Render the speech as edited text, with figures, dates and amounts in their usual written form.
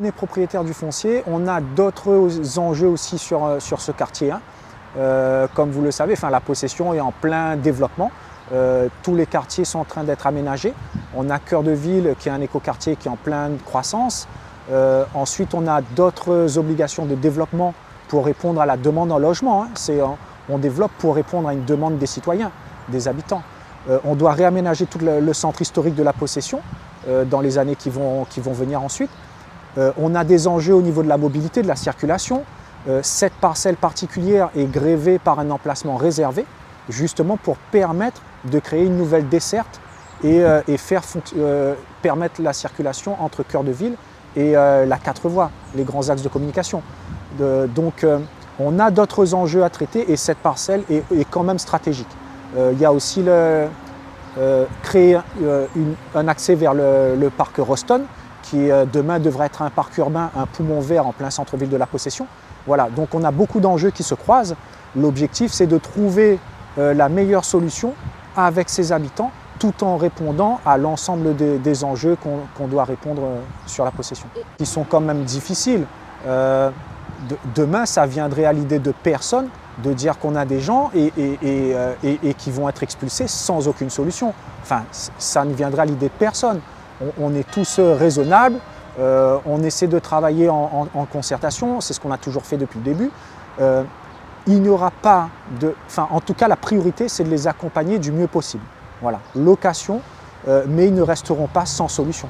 On est propriétaire du foncier, on a d'autres enjeux aussi sur ce quartier. Comme vous le savez, la possession est en plein développement. Tous les quartiers sont en train d'être aménagés. On a Cœur de Ville qui est un écoquartier qui est en pleine croissance. Ensuite, on a d'autres obligations de développement pour répondre à la demande en logement. On développe pour répondre à une demande des citoyens, des habitants. On doit réaménager tout le centre historique de la possession dans les années qui vont venir ensuite. On a des enjeux au niveau de la mobilité, de la circulation. Cette parcelle particulière est grévée par un emplacement réservé, justement pour permettre de créer une nouvelle desserte et permettre la circulation entre Cœur de Ville et la 4 voies, les grands axes de communication. Donc on a d'autres enjeux à traiter et cette parcelle est quand même stratégique. Il y a aussi créer un accès vers le parc Roston, qui demain devrait être un parc urbain, un poumon vert en plein centre-ville de la possession. Voilà, donc on a beaucoup d'enjeux qui se croisent. L'objectif, c'est de trouver la meilleure solution avec ses habitants, tout en répondant à l'ensemble des enjeux qu'on doit répondre sur la possession. Qui sont quand même difficiles. Demain, ça viendrait à l'idée de personne de dire qu'on a des gens et qui vont être expulsés sans aucune solution. Enfin, ça ne viendra à l'idée de personne. On est tous raisonnables, on essaie de travailler en concertation, c'est ce qu'on a toujours fait depuis le début. Il n'y aura pas en tout cas la priorité c'est de les accompagner du mieux possible. Voilà, location, mais ils ne resteront pas sans solution.